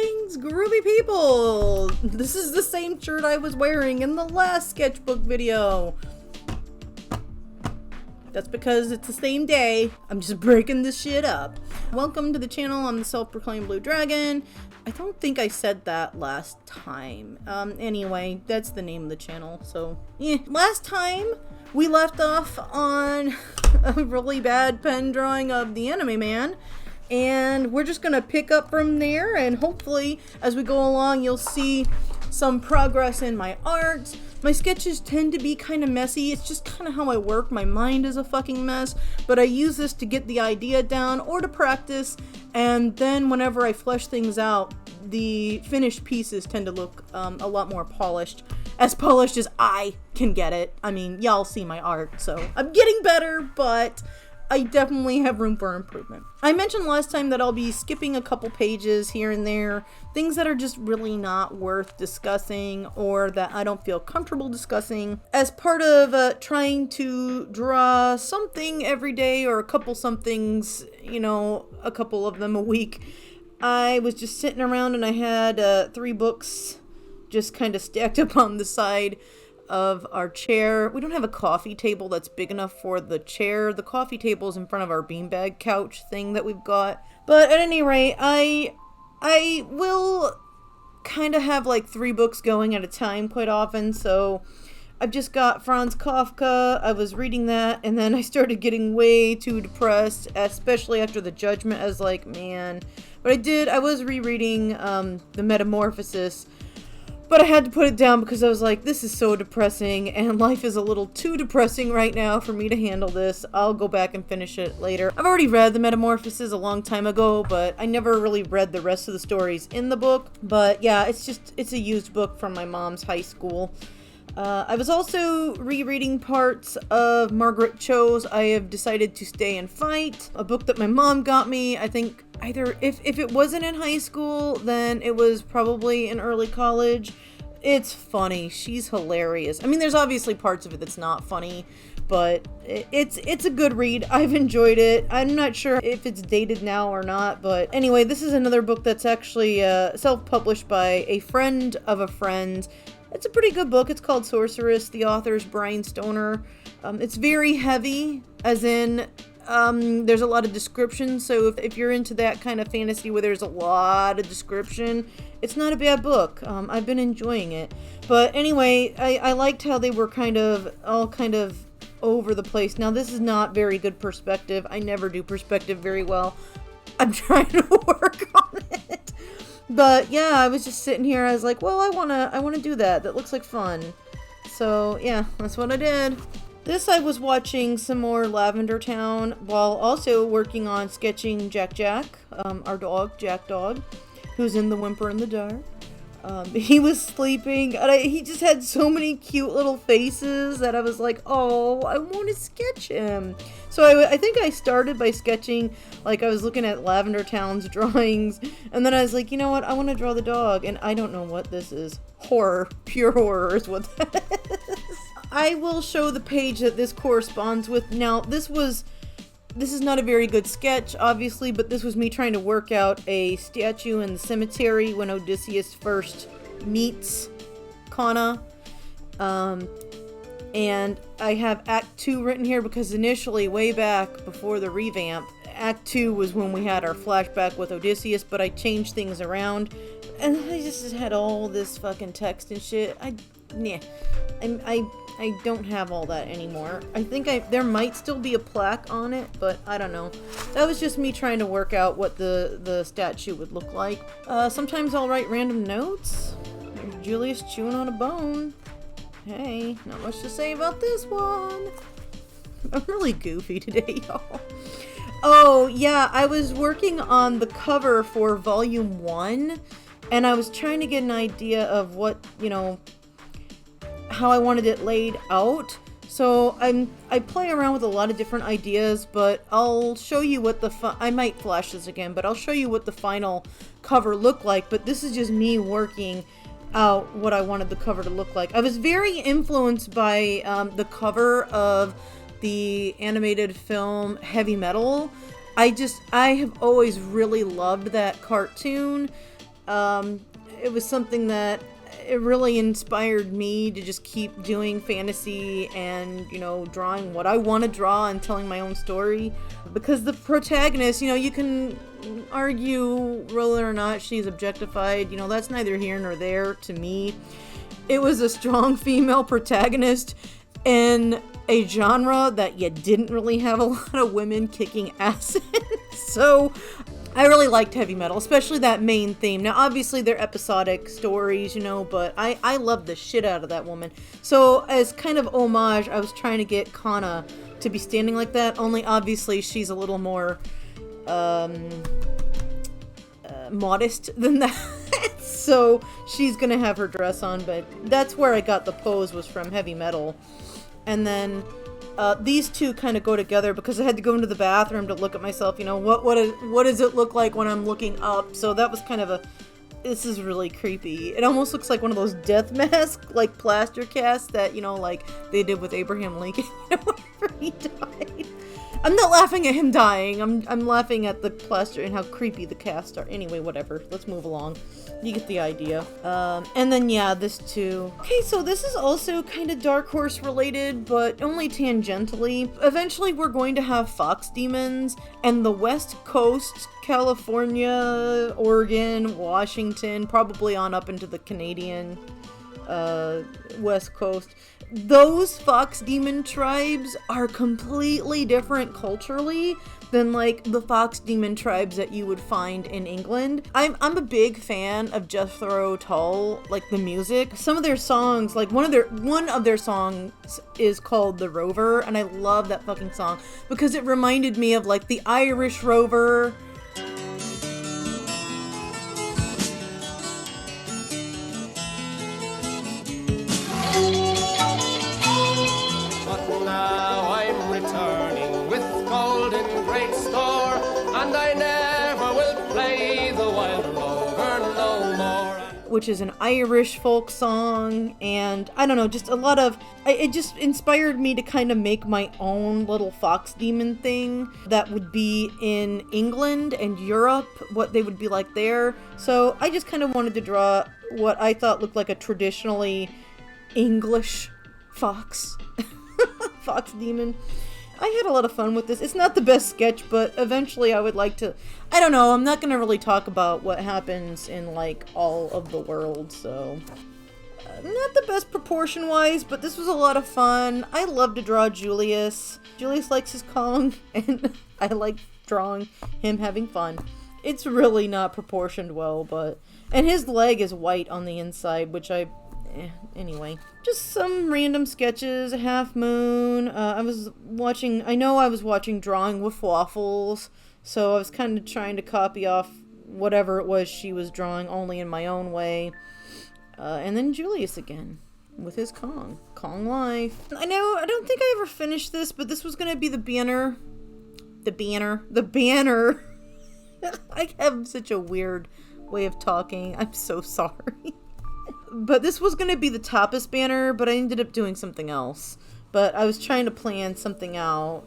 Greetings, groovy people! This is the same shirt I was wearing in the last sketchbook video. That's because it's the same day. I'm just breaking this shit up. Welcome to the channel. I'm the self-proclaimed Blue Dragon. I don't think I said that last time. Anyway, that's the name of the channel, so yeah. Last time, we left off on a really bad pen drawing of the Anime Man. And we're just gonna pick up from there, and hopefully as we go along you'll see some progress in my art. My sketches tend to be kind of messy. It's just kind of how I work. My mind is a fucking mess, but I use this to get the idea down or to practice, and then whenever I flesh things out, the finished pieces tend to look a lot more polished. As polished as I can get it. I mean, y'all see my art, so I'm getting better, but I definitely have room for improvement. I mentioned last time that I'll be skipping a couple pages here and there, things that are just really not worth discussing or that I don't feel comfortable discussing, as part of trying to draw something every day or a couple somethings, you know, a couple of them a week. I was just sitting around and I had 3 books just kind of stacked up on the side of our chair. We don't have a coffee table that's big enough for the chair. The coffee table is in front of our beanbag couch thing that we've got. But at any rate, I will kind of have like 3 books going at a time quite often. So I've just got Franz Kafka. I was reading that, and then I started getting way too depressed, especially after The Judgment. I was like, man. But I was rereading The Metamorphosis. But I had to put it down because I was like, this is so depressing, and life is a little too depressing right now for me to handle this. I'll go back and finish it later. I've already read The Metamorphosis a long time ago, but I never really read the rest of the stories in the book. But yeah, it's a used book from my mom's high school. I was also rereading parts of Margaret Cho's I Have Decided to Stay and Fight, a book that my mom got me. I think either if it wasn't in high school, then it was probably in early college. It's funny. She's hilarious. I mean, there's obviously parts of it that's not funny, but it's a good read. I've enjoyed it. I'm not sure if it's dated now or not, but anyway, this is another book that's actually self-published by a friend of a friend. It's a pretty good book. It's called Sorceress. The author's Brian Stoner. It's very heavy, as in there's a lot of description, so if you're into that kind of fantasy where there's a lot of description, it's not a bad book. I've been enjoying it. But anyway, I liked how they were all kind of over the place. Now, this is not very good perspective. I never do perspective very well. I'm trying to work on it. But yeah, I was just sitting here. I was like, well, I wanna do that. That looks like fun. So yeah, that's what I did. This, I was watching some more Lavender Town while also working on sketching Jack, our dog, Jack Dog, who's in the Whimper in the Dark. He was sleeping, and he just had so many cute little faces that I was like, oh, I want to sketch him. So I think I started by sketching, like I was looking at Lavender Town's drawings, and then I was like, you know what, I want to draw the dog, and I don't know what this is. Horror. Pure horror is what that is. I will show the page that this corresponds with. Now, this is not a very good sketch, obviously, but this was me trying to work out a statue in the cemetery when Odysseus first meets Kana. And I have Act 2 written here because initially, way back before the revamp, Act 2 was when we had our flashback with Odysseus, but I changed things around. And I just had all this fucking text and shit. I don't have all that anymore. I think there might still be a plaque on it, but I don't know. That was just me trying to work out what the statue would look like. Sometimes I'll write random notes. Julius chewing on a bone. Hey, not much to say about this one. I'm really goofy today, y'all. Oh, yeah, I was working on the cover for Volume 1, and I was trying to get an idea of what, how I wanted it laid out. So I play around with a lot of different ideas, but I'll show you what I might flash this again, but I'll show you what the final cover looked like. But this is just me working out what I wanted the cover to look like. I was very influenced by the cover of the animated film Heavy Metal. I have always really loved that cartoon. It was something that it really inspired me to just keep doing fantasy and, you know, drawing what I want to draw and telling my own story. Because the protagonist, you know, you can argue whether or not she's objectified, you know, that's neither here nor there to me. It was a strong female protagonist in a genre that you didn't really have a lot of women kicking ass in. So I really liked heavy metal, especially that main theme. Now, obviously, they're episodic stories, you know, but I love the shit out of that woman. So, as kind of homage, I was trying to get Kana to be standing like that, only obviously she's a little more modest than that. So, she's gonna have her dress on, but that's where I got the pose, was from heavy metal. And then these two kind of go together because I had to go into the bathroom to look at myself, you know, what does it look like when I'm looking up? So that was kind of this is really creepy. It almost looks like one of those death masks, like plaster casts that, you know, like they did with Abraham Lincoln, you know, whenever he died. I'm not laughing at him dying. I'm laughing at the plaster and how creepy the casts are. Anyway, whatever. Let's move along. You get the idea. And then, yeah, this too. Okay, so this is also kind of Dark Horse related, but only tangentially. Eventually, we're going to have fox demons, and the West Coast, California, Oregon, Washington, probably on up into the Canadian West Coast. Those fox demon tribes are completely different culturally than like the fox demon tribes that you would find in England. I'm a big fan of Jethro Tull, like the music. Some of their songs, like one of their songs is called The Rover, and I love that fucking song because it reminded me of like the Irish Rover. Now I'm returning with gold in great store, and I never will play the wild rover no more. Which is an Irish folk song, and I don't know, just a lot of, it just inspired me to kind of make my own little fox demon thing that would be in England and Europe, what they would be like there. So I just kind of wanted to draw what I thought looked like a traditionally English fox. Fox demon. I had a lot of fun with this. It's not the best sketch, but eventually I would like to, I don't know, I'm not going to really talk about what happens in like all of the world, so not the best proportion wise, but this was a lot of fun. I love to draw Julius. Julius likes his Kong, and I like drawing him having fun. It's really not proportioned well, but, and his leg is white on the inside, which anyway, just some random sketches. Half Moon. I was watching Drawing with Waffles, so I was kind of trying to copy off whatever it was she was drawing, only in my own way. And then Julius again with his Kong life. I don't think I ever finished this, but this was gonna be the banner. I have such a weird way of talking. I'm so sorry. But this was going to be the Tapas banner, but I ended up doing something else. But I was trying to plan something out.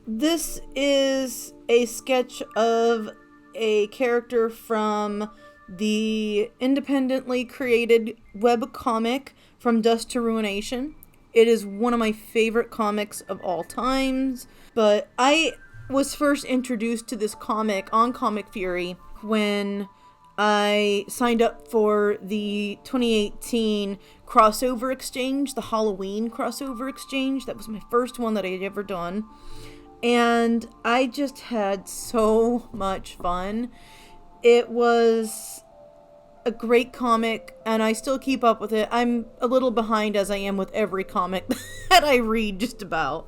This is a sketch of a character from the independently created webcomic From Dust to Ruination. It is one of my favorite comics of all times, but I was first introduced to this comic on Comic Fury when I signed up for the 2018 crossover exchange, the Halloween crossover exchange. That was my first one that I had ever done. And I just had so much fun. It was a great comic, and I still keep up with it. I'm a little behind, as I am with every comic that I read, just about.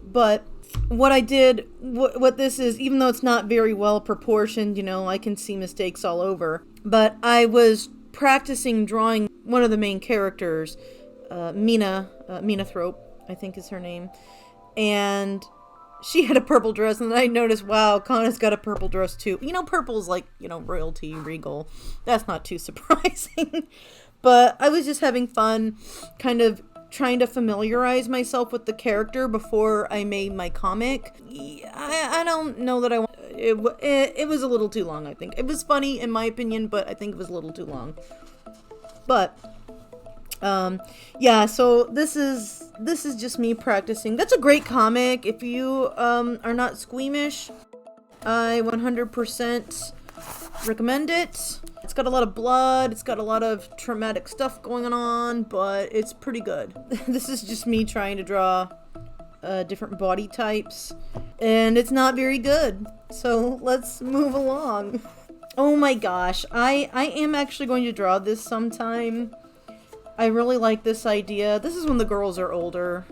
But what I did, what this is, even though it's not very well proportioned, you know, I can see mistakes all over. But I was practicing drawing one of the main characters, Mina Thrope, I think is her name. And she had a purple dress, and then I noticed, wow, Kana's got a purple dress too. You know, purple's like, you know, royalty, regal. That's not too surprising. But I was just having fun, kind of trying to familiarize myself with the character before I made my comic. I don't know that I want it was a little too long, I think. It was funny in my opinion, but I think it was a little too long. But yeah, so this is just me practicing. That's a great comic. If you are not squeamish, I 100% recommend it. It's got a lot of blood, it's got a lot of traumatic stuff going on, but it's pretty good. This is just me trying to draw different body types, and it's not very good. So let's move along. Oh my gosh, I am actually going to draw this sometime. I really like this idea. This is when the girls are older,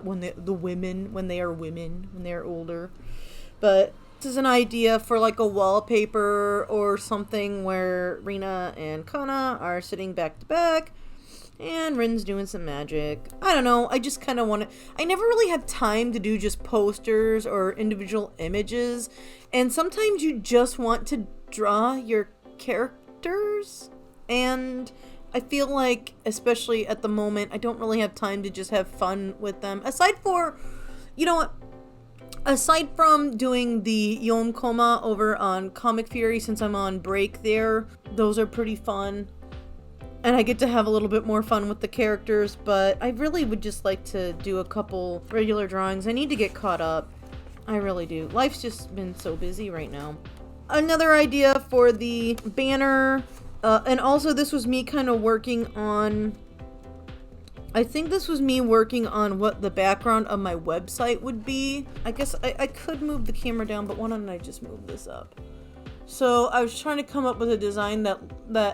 when they are older. But this is an idea for like a wallpaper or something where Rina and Kana are sitting back to back and Rin's doing some magic. I don't know, I just kind of want to... I never really have time to do just posters or individual images, and sometimes you just want to draw your characters, and I feel like, especially at the moment, I don't really have time to just have fun with them. Aside from doing the Yonkoma over on Comic Fury, since I'm on break there, those are pretty fun. And I get to have a little bit more fun with the characters, but I really would just like to do a couple regular drawings. I need to get caught up. I really do. Life's just been so busy right now. Another idea for the banner, and also this was me kind of working on... I think this was me working on what the background of my website would be. I guess I could move the camera down, but why don't I just move this up? So I was trying to come up with a design that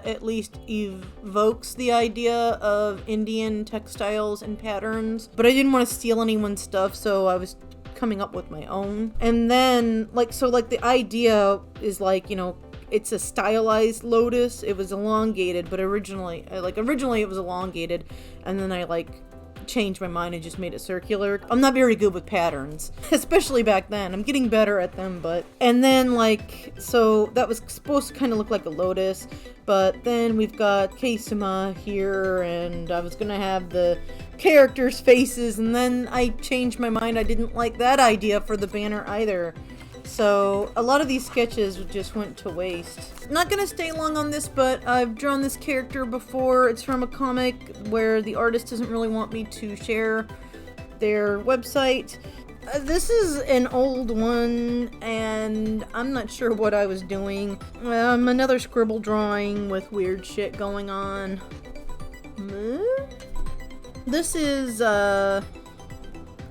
at least evokes the idea of Indian textiles and patterns, but I didn't want to steal anyone's stuff, so I was coming up with my own. And then the idea is like, you know, it's a stylized lotus. It was elongated, but originally it was elongated, and then I changed my mind and just made it circular. I'm not very good with patterns, especially back then. I'm getting better at them, and then so that was supposed to kind of look like a lotus, but then we've got Keisuma here, and I was gonna have the characters' faces, and then I changed my mind. I didn't like that idea for the banner either. So a lot of these sketches just went to waste. Not gonna stay long on this, but I've drawn this character before. It's from a comic where the artist doesn't really want me to share their website. This is an old one, and I'm not sure what I was doing. Another scribble drawing with weird shit going on. This is a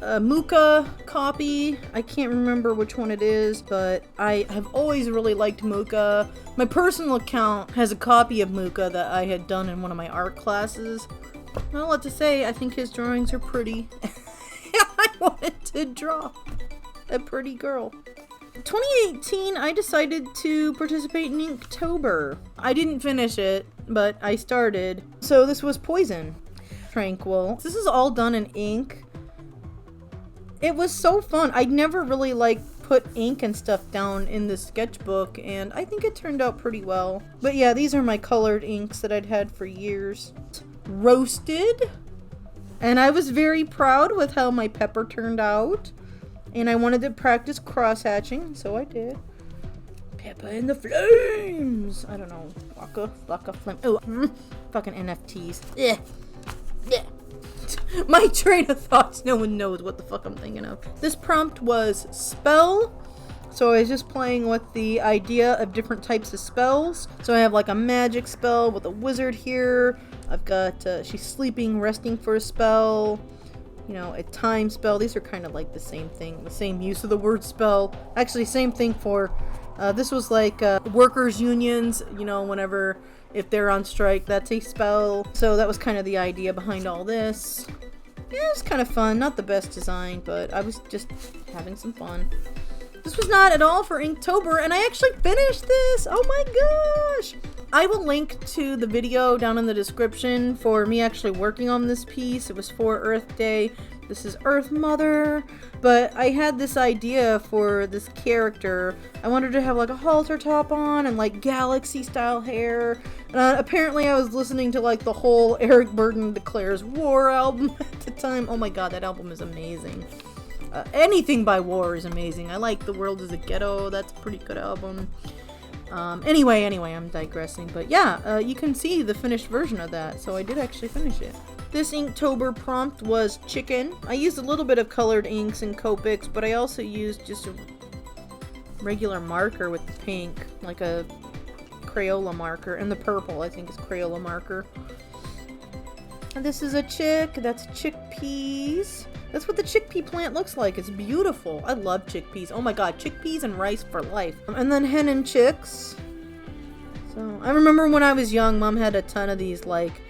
Mucha copy. I can't remember which one it is, but I have always really liked Mucha. My personal account has a copy of Mucha that I had done in one of my art classes. Well, what to say, I think his drawings are pretty. I wanted to draw a pretty girl. 2018, I decided to participate in Inktober. I didn't finish it, but I started. So this was Poison. Tranquil. This is all done in ink. It was so fun. I'd never really put ink and stuff down in the sketchbook, and I think it turned out pretty well. But yeah, these are my colored inks that I'd had for years. Roasted. And I was very proud with how my pepper turned out. And I wanted to practice cross-hatching, so I did. Pepper in the flames. I don't know. Waka flame. Oh, fucking NFTs. Yeah. Yeah. My train of thoughts, no one knows what the fuck I'm thinking of. This prompt was spell, so I was just playing with the idea of different types of spells. So I have a magic spell with a wizard here. I've got she's sleeping, resting for a spell. You know, a time spell. These are kind of the same thing, the same use of the word spell. Actually, same thing for this was workers unions, you know, whenever if they're on strike, that's a spell. So that was kind of the idea behind all this. Yeah, it was kind of fun. Not the best design, but I was just having some fun. This was not at all for Inktober, and I actually finished this! Oh my gosh! I will link to the video down in the description for me actually working on this piece. It was for Earth Day. This is Earth Mother, but I had this idea for this character. I wanted to have a halter top on and galaxy style hair. Apparently I was listening to the whole Eric Burden Declares War album at the time. Oh my god, that album is amazing. Anything by War is amazing. I like The World is a Ghetto. That's a pretty good album. Anyway, I'm digressing. But yeah, you can see the finished version of that. So I did actually finish it. This Inktober prompt was chicken. I used a little bit of colored inks and Copics, but I also used just a regular marker with the pink, like a Crayola marker, and the purple I think is Crayola marker. And this is a chick. That's chickpeas. That's what the chickpea plant looks like. It's beautiful. I love chickpeas. Oh my god, chickpeas and rice for life. And then hen and chicks. So I remember when I was young, Mom had a ton of these. Like,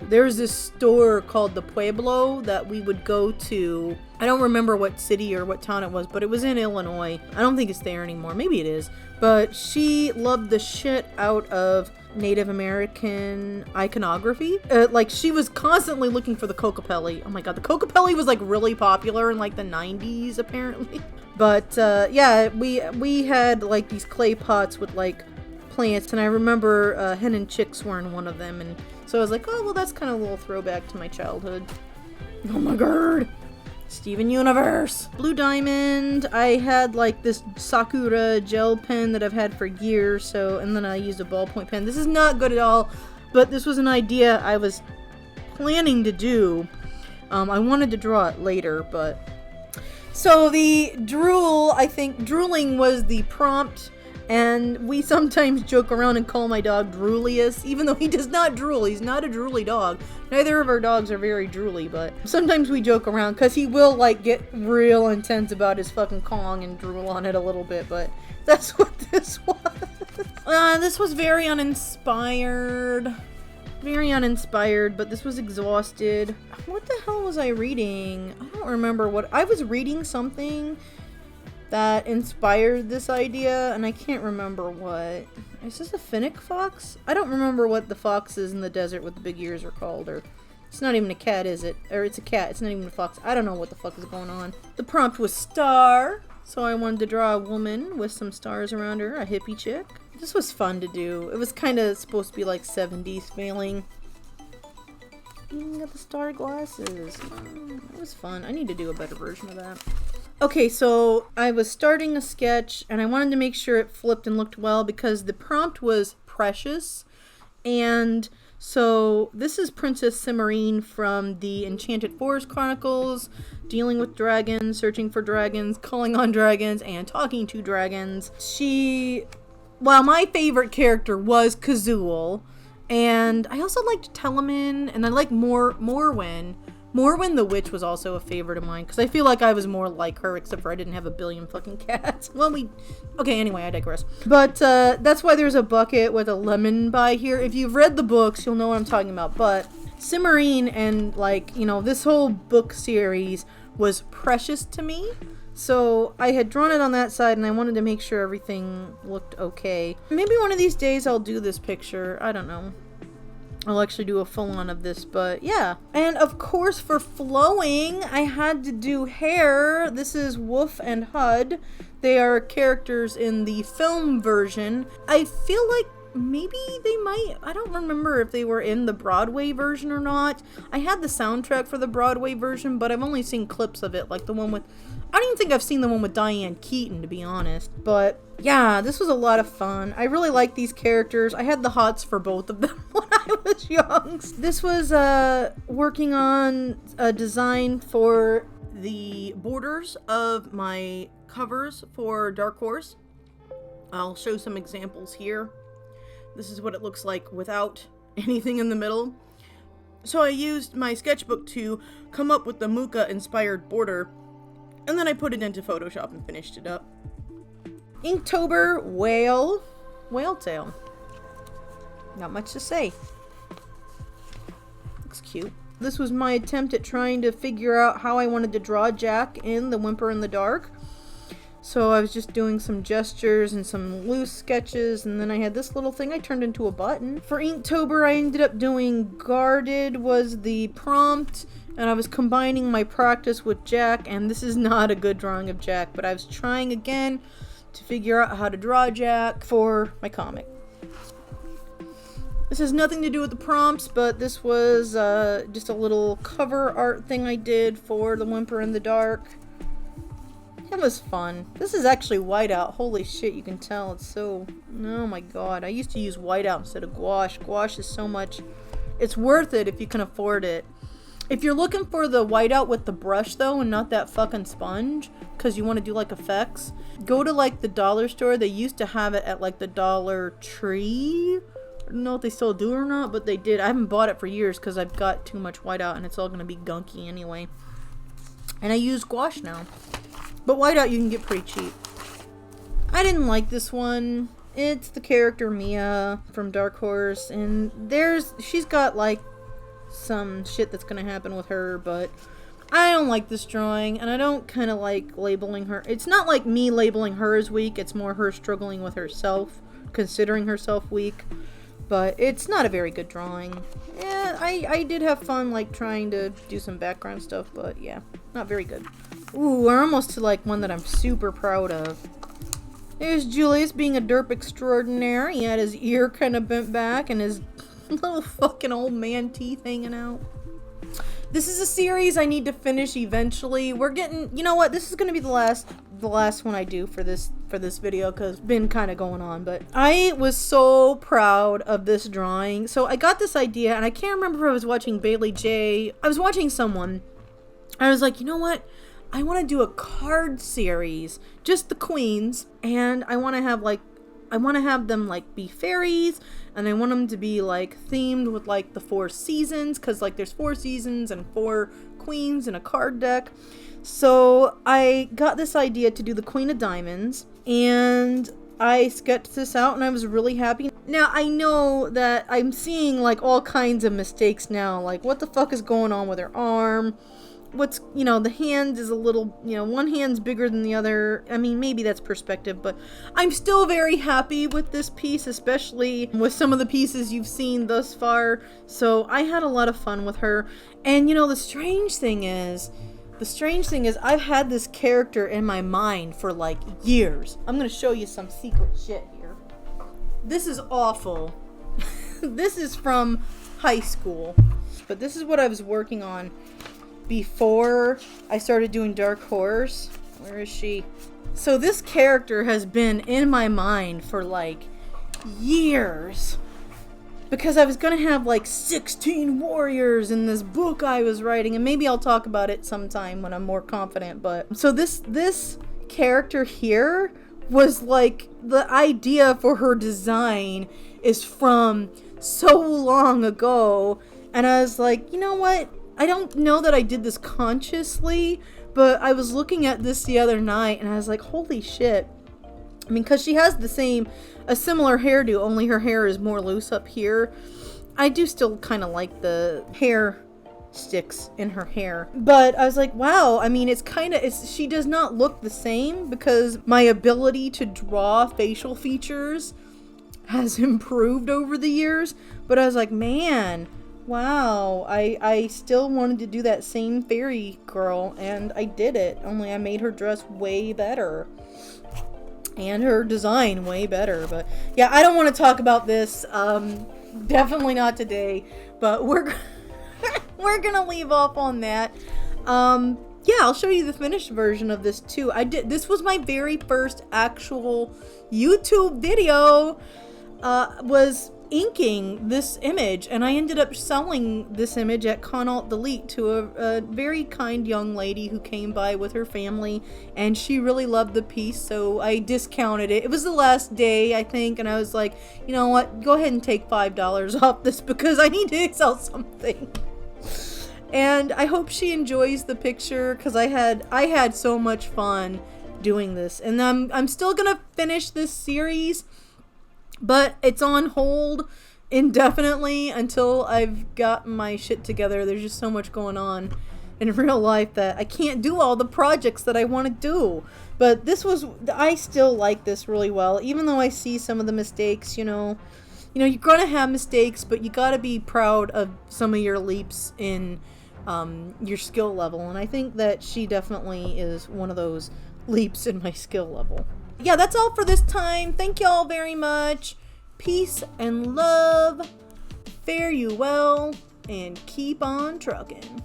there was this store called the Pueblo that we would go to. I don't remember what city or what town it was, but it was in Illinois. I don't think it's there anymore. Maybe it is. But she loved the shit out of Native American iconography. Like, she was constantly looking for the Kokopelli. Oh my god, the Kokopelli was like really popular in like the 90s apparently. But yeah, we had like these clay pots with like plants, and I remember hen and chicks were in one of them, and so I was like, oh well, that's kind of a little throwback to my childhood. Oh my god, Steven Universe. Blue Diamond, I had like this Sakura gel pen that I've had for years, so, and then I used a ballpoint pen. This is not good at all, but this was an idea I was planning to do. I wanted to draw it later, but so the drool, I think drooling was the prompt. And we sometimes joke around and call my dog Droolius, even though he does not drool. He's not a drooly dog. Neither of our dogs are very drooly, but sometimes we joke around because he will like get real intense about his fucking Kong and drool on it a little bit, but that's what this was. This was very uninspired. Very uninspired, but this was exhausted. What the hell was I reading? I don't remember what. I was reading something that inspired this idea, and I can't remember what. Is this a Finnick fox? I don't remember what the foxes in the desert with the big ears are called, or it's not even a cat, is it? Or it's a cat, it's not even a fox. I don't know what the fuck is going on. The prompt was star, so I wanted to draw a woman with some stars around her, a hippie chick. This was fun to do. It was kind of supposed to be like 70s feeling. Even got the star glasses. It was fun. I need to do a better version of that. Okay, so I was starting a sketch and I wanted to make sure it flipped and looked well because the prompt was precious. And so this is Princess Cimarine from the Enchanted Forest Chronicles, dealing with dragons, searching for dragons, calling on dragons, and talking to dragons. Well, my favorite character was Kazul, and I also liked Telemann, and I like Morwen. Morwen the Witch was also a favorite of mine, because I feel like I was more like her, except for I didn't have a billion fucking cats. Well, okay, anyway, I digress. But, that's why there's a bucket with a lemon by here. If you've read the books, you'll know what I'm talking about. But Cimarine and, like, you know, this whole book series was precious to me. So I had drawn it on that side, and I wanted to make sure everything looked okay. Maybe one of these days I'll do this picture. I don't know. I'll actually do a full-on of this, but yeah. And of course, for flowing, I had to do hair. This is Woof and Hud. They are characters in the film version. I feel like maybe they might, I don't remember if they were in the Broadway version or not. I had the soundtrack for the Broadway version, but I've only seen clips of it, like the one with, I don't even think I've seen the one with Diane Keaton, to be honest. But yeah, this was a lot of fun. I really like these characters. I had the hots for both of them when I was young. This was working on a design for the borders of my covers for Dark Horse. I'll show some examples here. This is what it looks like without anything in the middle. So I used my sketchbook to come up with the Mucha inspired border, and then I put it into Photoshop and finished it up. Inktober whale tail. Not much to say. Looks cute. This was my attempt at trying to figure out how I wanted to draw Jack in the Whimper in the Dark. So I was just doing some gestures and some loose sketches, and then I had this little thing I turned into a button. For Inktober, I ended up doing guarded was the prompt, and I was combining my practice with Jack, and this is not a good drawing of Jack, but I was trying again to figure out how to draw Jack for my comic. This has nothing to do with the prompts, but this was just a little cover art thing I did for the Whimper in the Dark. It was fun. This is actually whiteout. Holy shit, you can tell. It's so... Oh my god. I used to use whiteout instead of gouache. Gouache is so much... It's worth it if you can afford it. If you're looking for the whiteout with the brush, though, and not that fucking sponge, because you want to do, like, effects, go to, like, the dollar store. They used to have it at, like, the Dollar Tree. I don't know if they still do or not, but they did. I haven't bought it for years because I've got too much whiteout, and it's all going to be gunky anyway. And I use gouache now. But whiteout you can get pretty cheap. I didn't like this one. It's the character Mia from Dark Horse, and she's got like some shit that's gonna happen with her, but I don't like this drawing, and I don't kind of like labeling her. It's not like me labeling her as weak, it's more her struggling with herself, considering herself weak, but it's not a very good drawing. Yeah, I did have fun like trying to do some background stuff, but yeah, not very good. Ooh, we're almost to like one that I'm super proud of. There's Julius being a derp extraordinaire. He had his ear kind of bent back and his little fucking old man teeth hanging out. This is a series I need to finish eventually. We're getting, you know what? This is gonna be the last one I do for this video because it's been kind of going on. But I was so proud of this drawing. So I got this idea, and I can't remember if I was watching Bailey J. I was watching someone. I was like, you know what? I want to do a card series, just the queens, and I want to have them like be fairies, and I want them to be like themed with like the 4 seasons, because like there's 4 seasons and 4 queens in a card deck. So I got this idea to do the Queen of Diamonds, and I sketched this out, and I was really happy. Now I know that I'm seeing like all kinds of mistakes now, like what the fuck is going on with her arm? What's, you know, the hand is a little, you know, one hand's bigger than the other. I mean, maybe that's perspective, but I'm still very happy with this piece, especially with some of the pieces you've seen thus far. So I had a lot of fun with her. And, you know, the strange thing is I've had this character in my mind for like years. I'm going to show you some secret shit here. This is awful. This is from high school, but this is what I was working on before I started doing Dark Horse. Where is she? So this character has been in my mind for like years, because I was gonna have like 16 warriors in this book I was writing, and maybe I'll talk about it sometime when I'm more confident. But so this character here was like, the idea for her design is from so long ago, and I was like, you know what? I don't know that I did this consciously, but I was looking at this the other night and I was like, holy shit. I mean, because she has a similar hairdo, only her hair is more loose up here. I do still kind of like the hair sticks in her hair. But I was like, wow, I mean, she does not look the same, because my ability to draw facial features has improved over the years. But I was like, man, wow, I still wanted to do that same fairy girl, and I did it, only I made her dress way better. And her design way better. But yeah, I don't want to talk about this, definitely not today, but we're gonna leave off on that. Yeah, I'll show you the finished version of this too. This was my very first actual YouTube video, was inking this image, and I ended up selling this image at Con Alt Delete to a very kind young lady who came by with her family, and she really loved the piece, so I discounted it. It was the last day, I think, and I was like, you know what, go ahead and take $5 off this, because I need to sell something. And I hope she enjoys the picture, because I had so much fun doing this, and I'm still gonna finish this series, but it's on hold indefinitely until I've got my shit together. There's just so much going on in real life that I can't do all the projects that I want to do. But I still like this really well, even though I see some of the mistakes, you know, you're gonna have mistakes, but you gotta be proud of some of your leaps in your skill level. And I think that she definitely is one of those leaps in my skill level. Yeah, that's all for this time. Thank you all very much. Peace and love. Fare you well, and keep on trucking.